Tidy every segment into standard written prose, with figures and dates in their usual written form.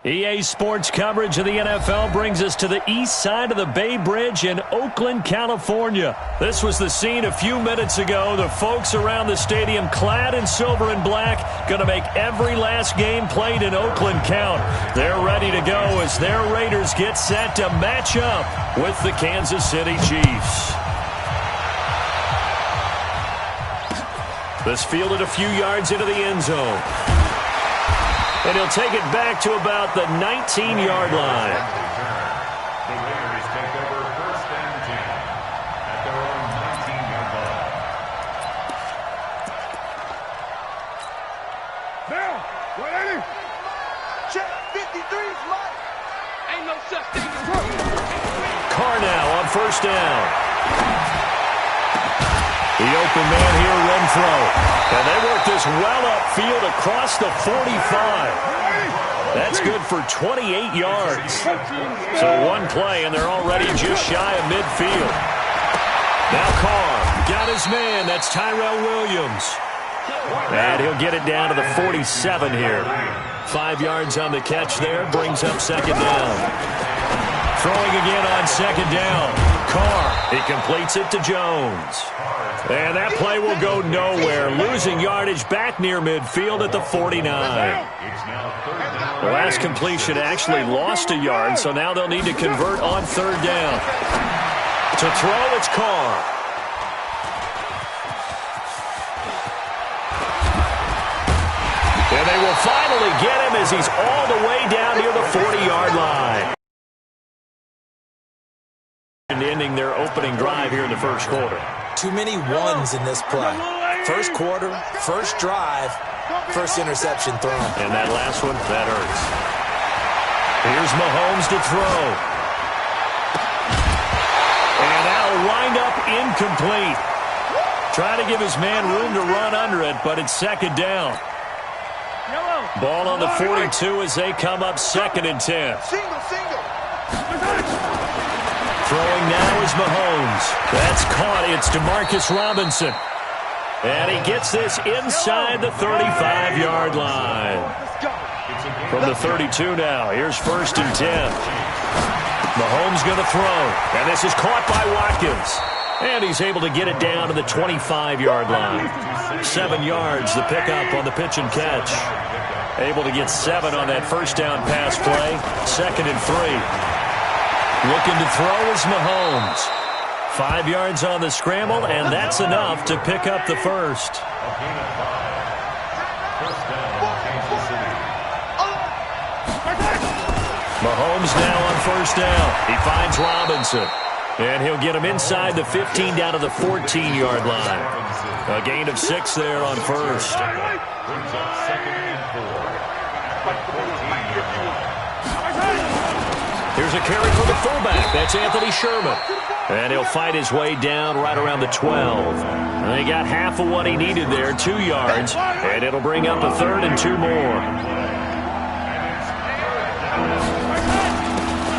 EA Sports coverage of the NFL brings us to the east side of the Bay Bridge in Oakland, California. This was the scene a few minutes ago. The folks around the stadium clad in silver and black going to make every last game played in Oakland count. They're ready to go as their Raiders get set to match up with the Kansas City Chiefs. This fielded a few yards into the end zone. And he'll take it back to about the 19-yard line. The Raiders take over first and 10 at their own 19-yard line. Now, 180. Check 53's mine. Ain't no such thing as Carr now on first down. The open man here, Renfro. And they work this well upfield across the 45. That's good for 28 yards. So one play, and they're already just shy of midfield. Now Carr got his man. That's Tyrell Williams. And he'll get it down to the 47 here. 5 yards on the catch there. Brings up second down. Throwing again on second down. Carr, he completes it to Jones. And that play will go nowhere. Losing yardage back near midfield at the 49. The last completion actually lost a yard, so now they'll need to convert on third down. To throw, it's Carr. And they will finally get him as he's all the way down near the 40-yard line. And ending their opening drive here in the first quarter. Too many ones in this play. First quarter, first drive, first interception thrown. And that last one, that hurts. Here's Mahomes to throw. And that'll wind up incomplete. Trying to give his man room to run under it, but it's second down. Ball on the 42 as they come up second and 10. Throwing now is Mahomes. That's caught. It's DeMarcus Robinson. And he gets this inside the 35-yard line. From the 32 now, here's first and 10. Mahomes going to throw. And this is caught by Watkins. And he's able to get it down to the 25-yard line. 7 yards, the pickup on the pitch and catch. Able to get 7 on that first down pass play. Second and 3. Looking to throw is Mahomes. 5 yards on the scramble, and that's enough to pick up the first. Mahomes now on first down. He finds Robinson. And he'll get him inside the 15 down to the 14-yard line. A gain of 6 there on first. Here's a carry for the fullback. That's Anthony Sherman. And he'll fight his way down right around the 12. And they got half of what he needed there, 2 yards. And it'll bring up a third and 2 more.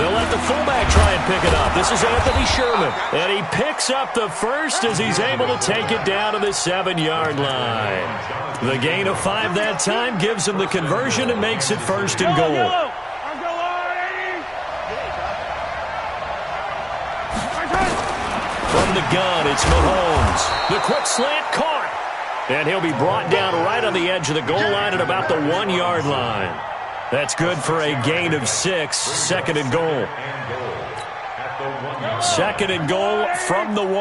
They'll let the fullback try and pick it up. This is Anthony Sherman. And he picks up the first as he's able to take it down to the 7-yard line. The gain of 5 that time gives him the conversion and makes it first and goal. From the gun, it's Mahomes. The quick slant caught. And he'll be brought down right on the edge of the goal line at about the 1-yard line. That's good for a gain of 6. Second and goal. Second and goal from the 1.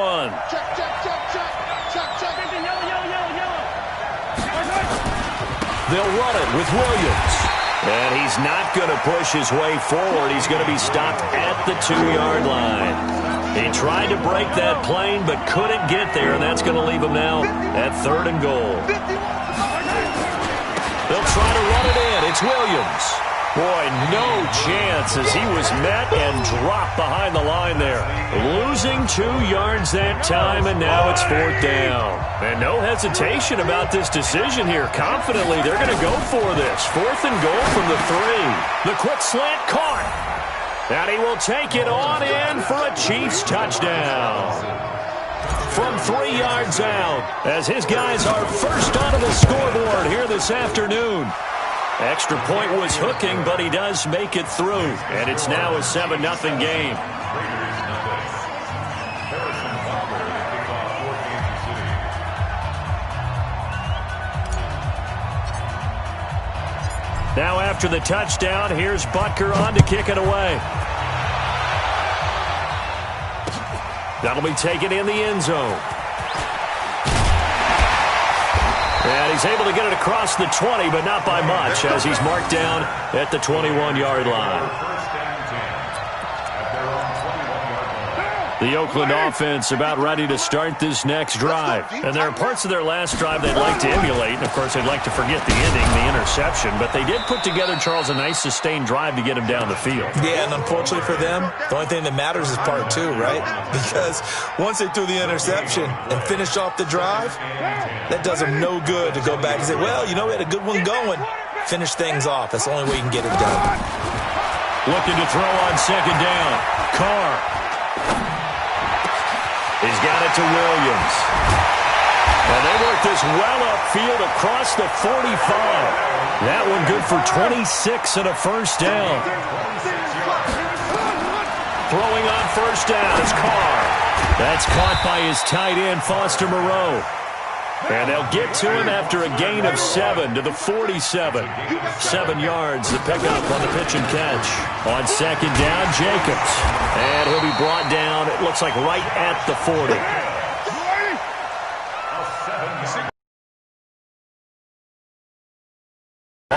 They'll run it with Williams. And he's not going to push his way forward. He's going to be stopped at the 2-yard line. He tried to break that plane but couldn't get there, and that's going to leave him now at third and goal. They'll try to run it in. It's Williams. Boy, no chance as he was met and dropped behind the line there. Losing 2 yards that time, and now it's fourth down. And no hesitation about this decision here. Confidently, they're going to go for this. Fourth and goal from the 3. The quick slant caught. And he will take it on in for a Chiefs touchdown. From 3 yards out, as his guys are first onto the scoreboard here this afternoon. Extra point was hooking, but he does make it through. And it's now a 7-0 game. Now after the touchdown, here's Butker on to kick it away. That'll be taken in the end zone. And he's able to get it across the 20, but not by much, as he's marked down at the 21-yard line. The Oakland offense about ready to start this next drive. And there are parts of their last drive they'd like to emulate. And, of course, they'd like to forget the ending, the interception. But they did put together, Charles, a nice sustained drive to get him down the field. Yeah, and unfortunately for them, the only thing that matters is part two, right? Because once they threw the interception and finished off the drive, that does them no good to go back and say, well, you know, we had a good one going. Finish things off. That's the only way you can get it done. Looking to throw on second down. Carr. He's got it to Williams. And they work this well upfield across the 45. That one good for 26 and a first down. Throwing on first down is Carr. That's caught by his tight end, Foster Moreau. And they'll get to him after a gain of 7 to the 47. 7 yards to pick up on the pitch and catch. On second down, Jacobs. And he'll be brought down, it looks like right at the 40.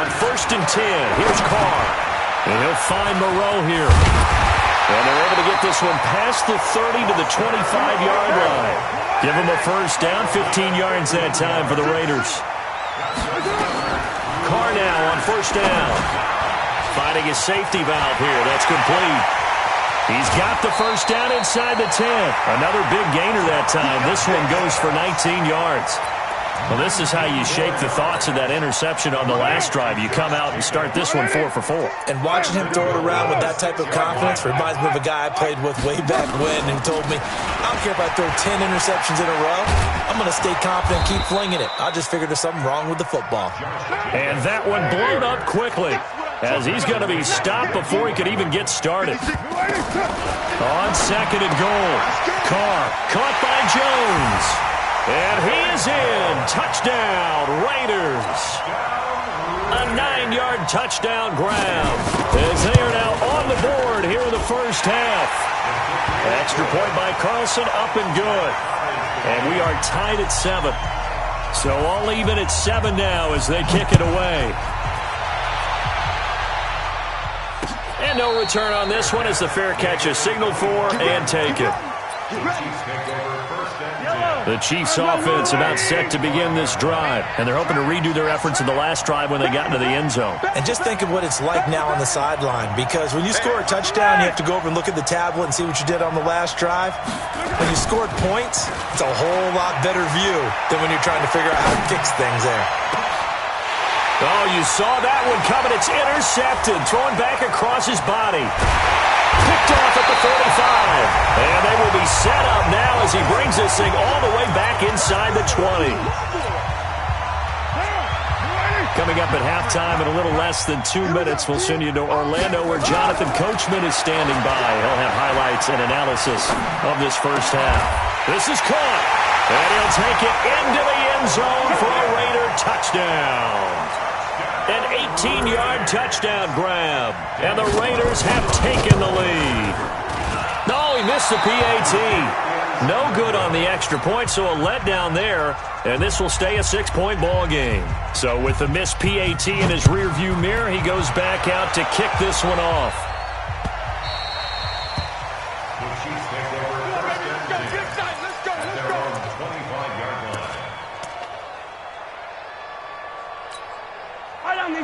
On first and 10, here's Carr. And he'll find Moreau here. And they're able to get this one past the 30 to the 25-yard line. Give him a first down, 15 yards that time for the Raiders. Carr now on first down. Finding his safety valve here. That's complete. He's got the first down inside the 10. Another big gainer that time. This one goes for 19 yards. Well, this is how you shake the thoughts of that interception on the last drive. You come out and start this one 4 for 4. And watching him throw it around with that type of confidence reminds me of a guy I played with way back when who told me, I don't care if I throw 10 interceptions in a row. I'm going to stay confident and keep flinging it. I just figured there's something wrong with the football. And that one blown up quickly as he's going to be stopped before he could even get started. On second and goal, Carr caught by Jones. And he is in. Touchdown, Raiders. A 9-yard touchdown grab as they are now on the board here in the first half. Extra point by Carlson, up and good. And we are tied at 7. So all even at 7 now as they kick it away. And no return on this one as the fair catch is signaled for and taken. The Chiefs offense about set to begin this drive, and they're hoping to redo their efforts in the last drive when they got into the end zone. And just think of what it's like now on the sideline, because when you score a touchdown, you have to go over and look at the tablet and see what you did on the last drive. When you scored points, it's a whole lot better view than when you're trying to figure out how to fix things there. Oh, you saw that one coming. It's intercepted, thrown back across his body. Picked off at the 45. And they will be set up now as he brings this thing all the way back inside the 20. Coming up at halftime in a little less than 2 minutes, we'll send you to Orlando where Jonathan Coachman is standing by. He'll have highlights and analysis of this first half. This is caught. And he'll take it into the end zone for a Raider touchdown. An 18-yard touchdown grab. And the Raiders have taken the lead. No, he missed the PAT. No good on the extra point, so a letdown there. And this will stay a 6-point ball game. So with the missed PAT in his rearview mirror, he goes back out to kick this one off.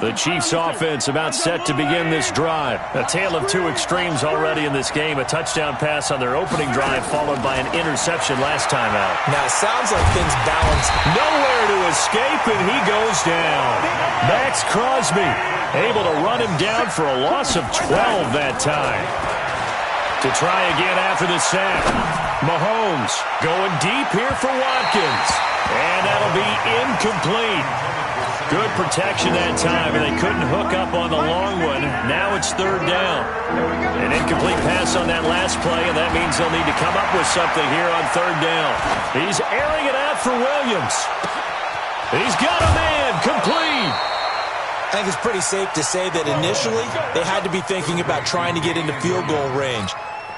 The Chiefs offense about set to begin this drive. A tale of two extremes already in this game. A touchdown pass on their opening drive followed by an interception last time out. Now, it sounds like things balance. Nowhere to escape, and he goes down. Max Crosby able to run him down for a loss of 12 that time. To try again after the sack. Mahomes going deep here for Watkins. And that'll be incomplete. Good protection that time, and they couldn't hook up on the long one. Now it's third down. An incomplete pass on that last play, and that means they'll need to come up with something here on third down. He's airing it out for Williams. He's got a man, complete. I think it's pretty safe to say that initially they had to be thinking about trying to get into field goal range.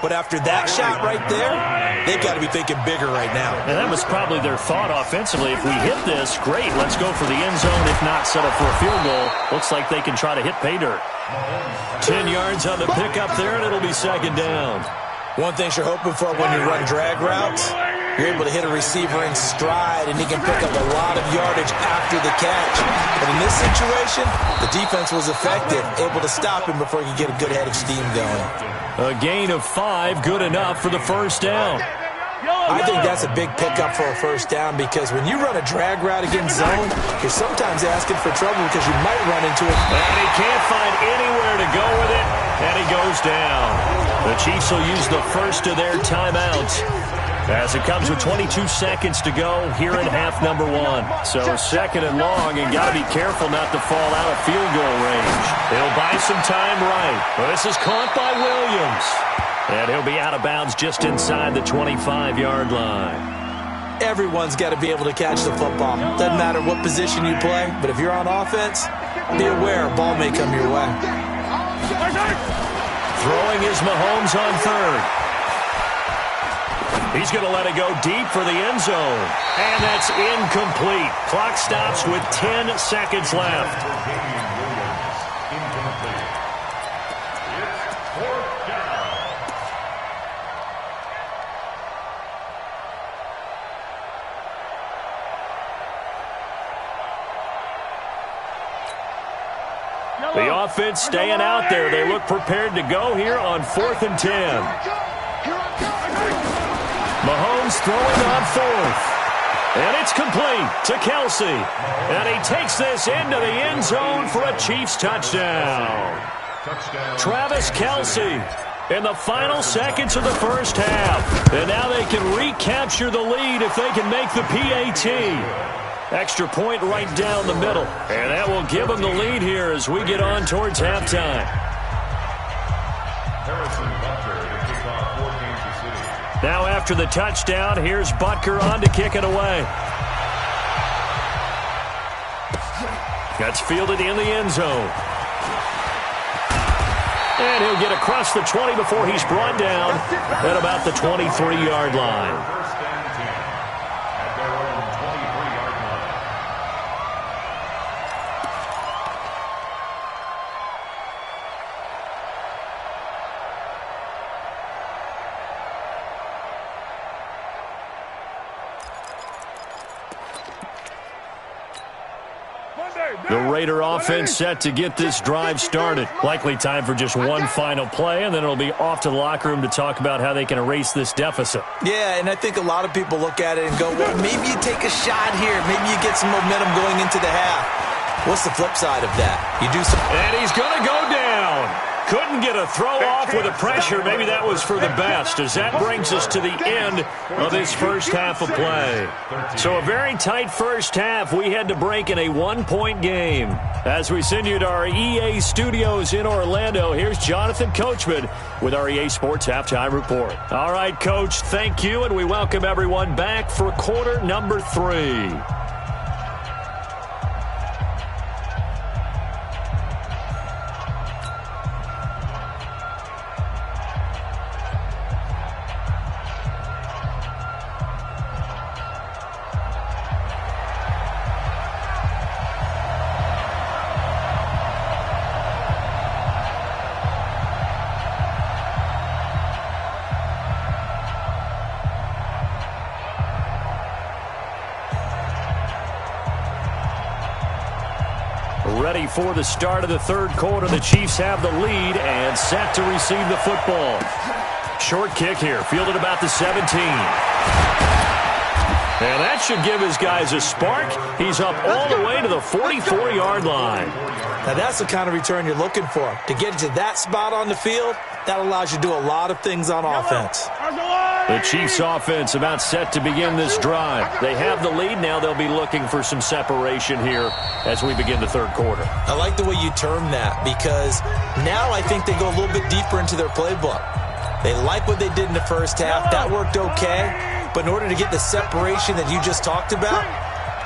But after that shot right there, they've got to be thinking bigger right now. And that was probably their thought offensively. If we hit this, great, let's go for the end zone. If not, set up for a field goal. Looks like they can try to hit pay dirt. 10 yards on the pickup there, and it'll be second down. One thing you're hoping for when you run drag routes, you're able to hit a receiver in stride, and he can pick up a lot of yardage after the catch. But in this situation, the defense was effective, able to stop him before he could get a good head of steam going. A gain of 5, good enough for the first down. I think that's a big pickup for a first down because when you run a drag route against zone, you're sometimes asking for trouble because you might run into it. And he can't find anywhere to go with it, and he goes down. The Chiefs will use the first of their timeouts as it comes with 22 seconds to go here in half number 1. So second and long, and got to be careful not to fall out of field goal range. He'll buy some time right. Well, this is caught by Williams. And he'll be out of bounds just inside the 25-yard line. Everyone's got to be able to catch the football. Doesn't matter what position you play, but if you're on offense, be aware a ball may come your way. Throwing is Mahomes on third. He's going to let it go deep for the end zone. And that's incomplete. Clock stops with 10 seconds left. The offense staying out there. They look prepared to go here on 4th and 10. Mahomes throwing on 4th. And it's complete to Kelsey. And he takes this into the end zone for a Chiefs touchdown. Travis Kelsey in the final seconds of the first half. And now they can recapture the lead if they can make the PAT. Extra point right down the middle. And that will give them the lead here as we get on towards halftime. Now after the touchdown, here's Butker on to kick it away. That's fielded in the end zone. And he'll get across the 20 before he's brought down at about the 23-yard line. The Raider offense set to get this drive started. Likely time for just one final play, and then it'll be off to the locker room to talk about how they can erase this deficit. Yeah, and I think a lot of people look at it and go, well, maybe you take a shot here. Maybe you get some momentum going into the half. What's the flip side of that? You do some... And he's going to go down. Couldn't get a throw off with the pressure. Maybe that was for the best, as that brings us to the end of this first half of play. So a very tight first half. We had to break in a one-point game. As we send you to our EA studios in Orlando, here's Jonathan Coachman with our EA Sports Halftime Report. All right, Coach, thank you, and we welcome everyone back for quarter number 3. Ready for the start of the third quarter. The Chiefs have the lead and set to receive the football. Short kick here, fielded about the 17. And that should give his guys a spark. He's up all the way to the 44-yard line. Now that's the kind of return you're looking for. To get to that spot on the field, that allows you to do a lot of things on offense. The Chiefs offense about set to begin this drive. They have the lead. Now they'll be looking for some separation here as we begin the third quarter. I like the way you term that, because now I think they go a little bit deeper into their playbook. They like what they did in the first half. That worked okay. But in order to get the separation that you just talked about,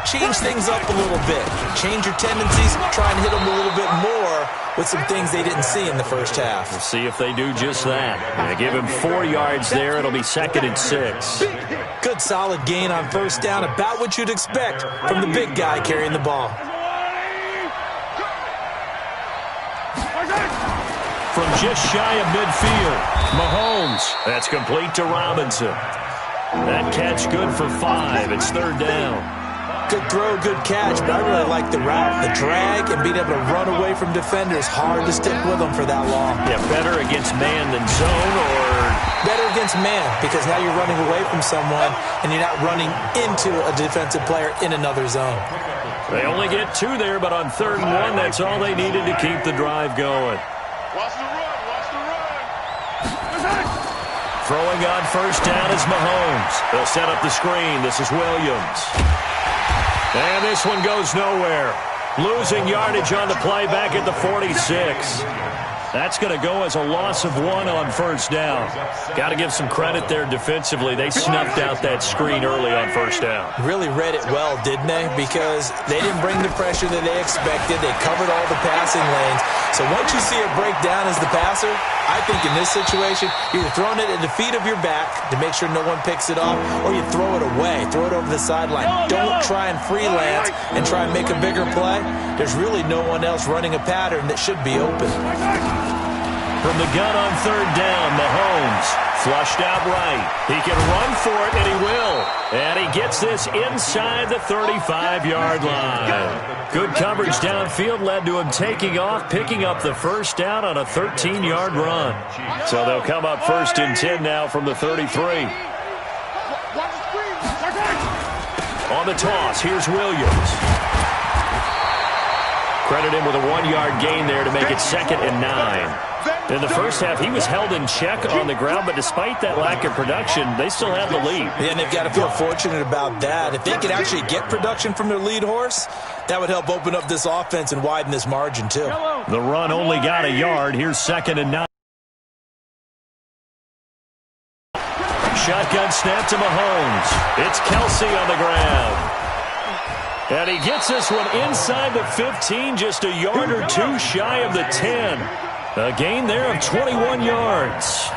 change things up a little bit. Change your tendencies. Try and hit them a little bit more with some things they didn't see in the first half. We'll see if they do just that. They give him 4 yards there. It'll be 2nd and 6. Good solid gain on first down. About what you'd expect from the big guy carrying the ball. From just shy of midfield, Mahomes. That's complete to Robinson. That catch good for 5. It's 3rd down. Good throw, good catch, but I really like the route, the drag, and being able to run away from defenders. Hard to stick with them for that long. Yeah, better against man than zone, or better against man, because now you're running away from someone and you're not running into a defensive player in another zone. They only get 2 there, but on 3rd and 1, that's all they needed to keep the drive going. Watch the run, watch the run. Throwing on first down is Mahomes. They'll set up the screen. This is Williams. And this one goes nowhere. Losing yardage on the play back at the 46. That's going to go as a loss of 1 on first down. Got to give some credit there defensively. They snuffed out that screen early on first down. Really read it well, didn't they? Because they didn't bring the pressure that they expected. They covered all the passing lanes. So once you see it break down as the passer, I think in this situation, you're throwing it at the feet of your back to make sure no one picks it off, or you throw it away, throw it over the sideline. Don't try and freelance and try and make a bigger play. There's really no one else running a pattern that should be open. From the gun on 3rd down, Mahomes flushed out right. He can run for it, and he will. And he gets this inside the 35-yard line. Good coverage downfield led to him taking off, picking up the first down on a 13-yard run. So they'll come up 1st and 10 now from the 33. On the toss, here's Williams. Credit him with a 1-yard gain there to make it 2nd and 9. In the first half, he was held in check on the ground, but despite that lack of production, they still have the lead. Yeah, and they've got to feel fortunate about that. If they could actually get production from their lead horse, that would help open up this offense and widen this margin, too. The run only got a yard. Here's 2nd and 9. Shotgun snap to Mahomes. It's Kelsey on the ground. And he gets this one inside the 15, just a yard or 2 shy of the 10. A gain there of 21 yards.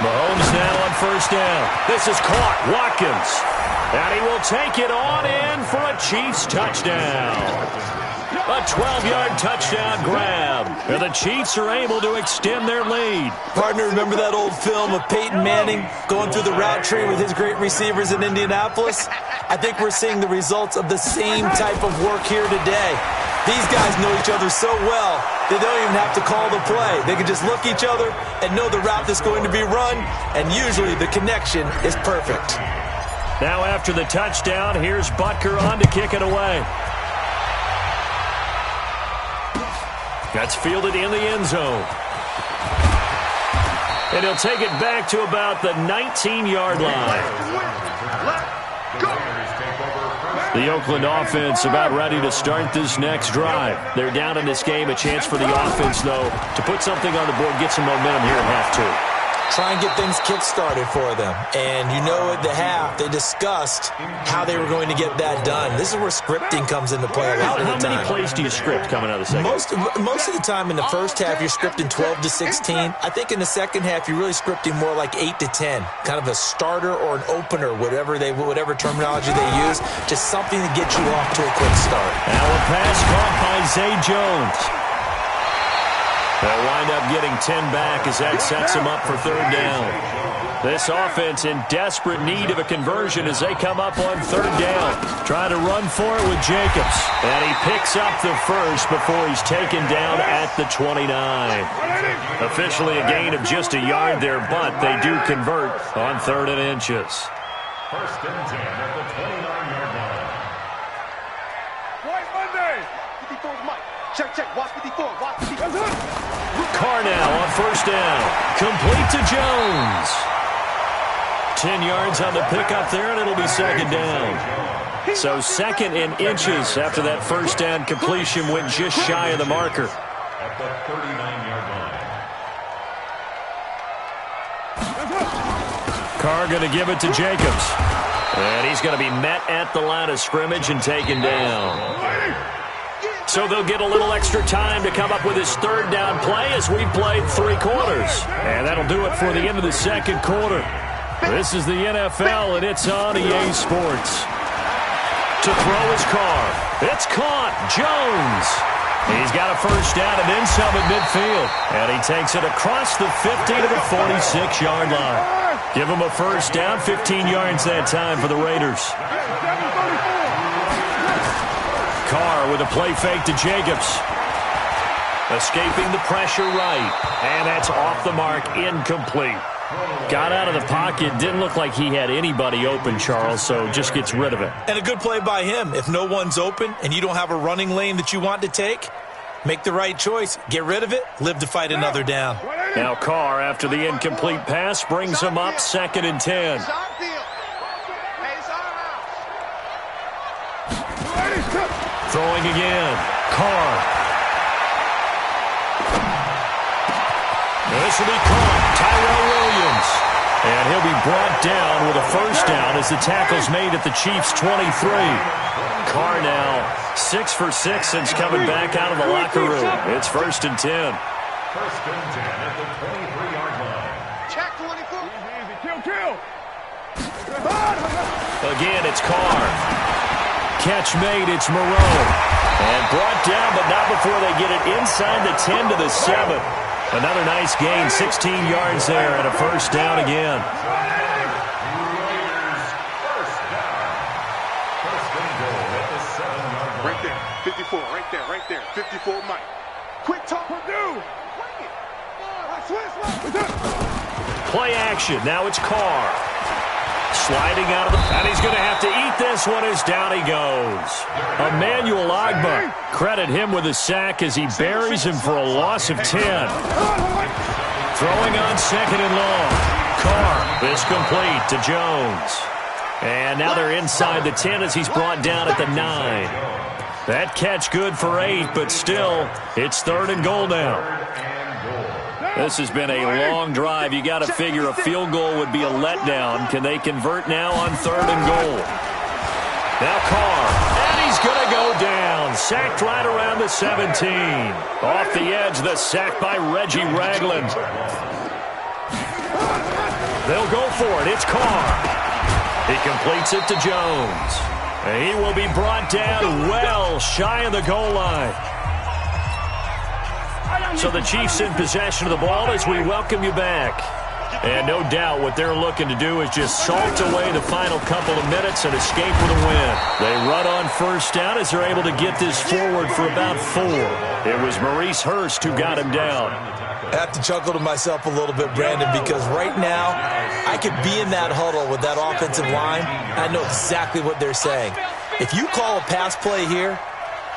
Mahomes now on first down. This is caught. Watkins. And he will take it on in for a Chiefs touchdown. A 12-yard touchdown grab. And the Chiefs are able to extend their lead. Partner, remember that old film of Peyton Manning going through the route tree with his great receivers in Indianapolis? I think we're seeing the results of the same type of work here today. These guys know each other so well, they don't even have to call the play. They can just look each other and know the route that's going to be run, and usually the connection is perfect. Now after the touchdown, here's Butker on to kick it away. That's fielded in the end zone. And he'll take it back to about the 19-yard line. The Oakland offense about ready to start this next drive. They're down in this game. A chance for the offense, though, to put something on the board, get some momentum here at half 2. Try and get things kick-started for them. And you know at the half, they discussed how they were going to get that done. This is where scripting comes into play a lot of the time. How many plays do you script coming out of the second? Most of the time in the first half, you're scripting 12 to 16. I think in the second half, you're really scripting more like 8 to 10. Kind of a starter or an opener, whatever terminology they use. Just something to get you off to a quick start. Now a pass caught by Zay Jones. They'll wind up getting 10 back as that sets them up for 3rd down. This offense in desperate need of a conversion as they come up on 3rd down. Trying to run for it with Jacobs. And he picks up the first before he's taken down at the 29. Officially a gain of just a yard there, but they do convert on 3rd and inches. 1st and 10 at the 29-yard line. White Monday. 54's Mike. Check, watch 54, watch 54. Carr now on on first down. Complete to Jones. 10 yards on the pickup there, and it'll be second down. So second in inches after that first down completion went just shy of the marker. At the 39-yard line. Carr going to give it to Jacobs. And he's going to be met at the line of scrimmage and taken down. So they'll get a little extra time to come up with his third down play as we played 3 quarters. And that'll do it for the end of the second quarter. This is the NFL, and it's on EA Sports. To throw his Carr. It's caught. Jones. He's got a first down and then some at midfield. And he takes it across the 50 to the 46-yard line. Give him a first down, 15 yards that time for the Raiders. Carr with a play fake to Jacobs. Escaping the pressure right. And that's off the mark, incomplete. Got out of the pocket, didn't look like he had anybody open, Charles, so just gets rid of it. And a good play by him. If no one's open and you don't have a running lane that you want to take, make the right choice. Get rid of it, live to fight another down. Now Carr, after the incomplete pass, brings him up 2nd and 10. Throwing again. Carr. This will be caught. Tyrell Williams. And he'll be brought down with a first down as the tackle's made at the Chiefs' 23. Carr now 6 for 6 since coming back out of the locker room. It's 1st and 10. 1st and 10 at the 23-yard line. Check 24. Easy, kill. Again, it's Carr. Catch made, it's Moreau. And brought down, but not before they get it inside the 10 to the 7. Another nice gain, 16 yards there, and a first down again. Raiders first down. 1st and goal at the 7-yard line. Right there, 54, right there. 54, Mike. Quick talk, Purdue. Play action, now it's Carr. Sliding out of the... And he's going to have to eat this one as down he goes. Emmanuel Ogbah, credit him with a sack as he buries him for a loss of 10. Throwing on 2nd and long. Carr is complete to Jones. And now they're inside the 10 as he's brought down at the 9. That catch good for 8, but still, it's 3rd and goal now. This has been a long drive. You got to figure a field goal would be a letdown. Can they convert now on 3rd and goal? Now Carr, and he's going to go down. Sacked right around the 17. Off the edge, the sack by Reggie Ragland. They'll go for it. It's Carr. He completes it to Jones. And he will be brought down well shy of the goal line. So the Chiefs in possession of the ball as we welcome you back. And no doubt what they're looking to do is just salt away the final couple of minutes and escape with a win. They run on first down as they're able to get this forward for about 4. It was Maurice Hurst who got him down. I have to chuckle to myself a little bit, Brandon, because right now I could be in that huddle with that offensive line. I know exactly what they're saying. If you call a pass play here,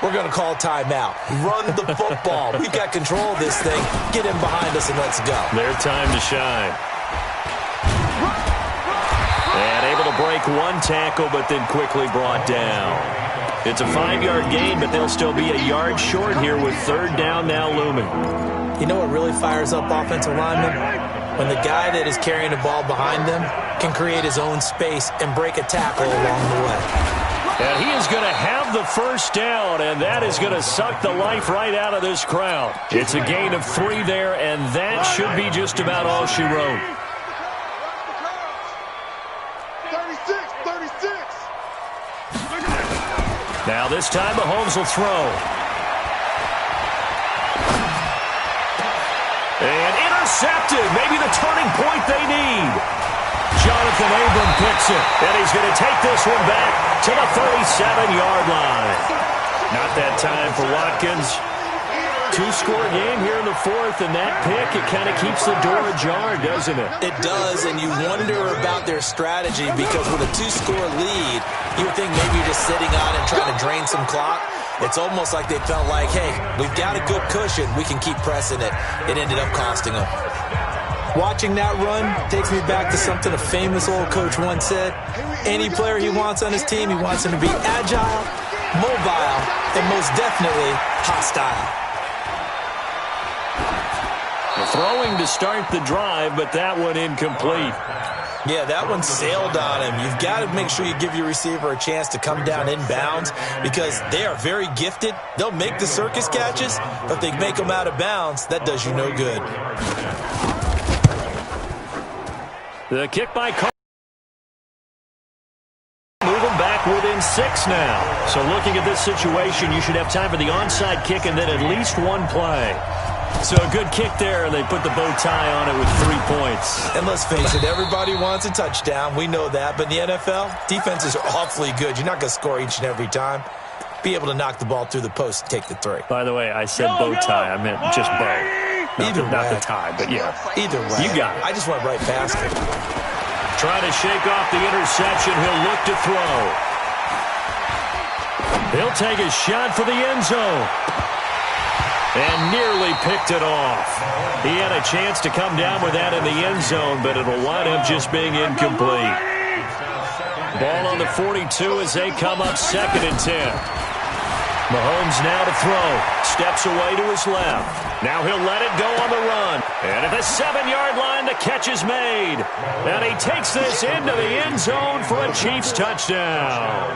we're going to call timeout. Run the football. We've got control of this thing. Get him behind us and let's go. Their time to shine. And able to break one tackle, but then quickly brought down. It's a 5-yard gain, but they'll still be a yard short here with 3rd down now looming. You know what really fires up offensive linemen? When the guy that is carrying the ball behind them can create his own space and break a tackle along the way. And he is going to have the first down, and that is going to suck the life right out of this crowd. It's a gain of 3 there, and that should be just about all she wrote. 36. Now this time Mahomes will throw. And intercepted. Maybe the turning point they need. Jonathan Abram picks it, and he's going to take this one back to the 37-yard line. Not that time for Watkins. 2-score game here in the 4th, and that pick, it kind of keeps the door ajar, doesn't it? It does, and you wonder about their strategy because with a 2-score lead, you would think maybe you're just sitting on and trying to drain some clock. It's almost like they felt like, hey, we've got a good cushion. We can keep pressing it. It ended up costing them. Watching that run takes me back to something a famous old coach once said. Any player he wants on his team, he wants him to be agile, mobile, and most definitely hostile. Throwing to start the drive, but that one incomplete. Yeah, that one sailed on him. You've got to make sure you give your receiver a chance to come down inbounds because they are very gifted. They'll make the circus catches, but if they make them out of bounds, that does you no good. The kick by Carr. Moving back within 6 now. So looking at this situation, you should have time for the onside kick and then at least one play. So a good kick there, and they put the bow tie on it with 3 points. And let's face it, everybody wants a touchdown. We know that. But in the NFL, defenses are awfully good. You're not going to score each and every time. Be able to knock the ball through the post and take the 3. By the way, I said bow tie. I meant just bow. Not the tie, but yeah. Either way. You got it. I just went right past it. Trying to shake off the interception. He'll look to throw. He'll take a shot for the end zone. And nearly picked it off. He had a chance to come down with that in the end zone, but it'll wind up just being incomplete. Ball on the 42 as they come up 2nd and 10. Mahomes now to throw. Steps away to his left. Now he'll let it go on the run. And at the 7-yard line, the catch is made. And he takes this into the end zone for a Chiefs touchdown.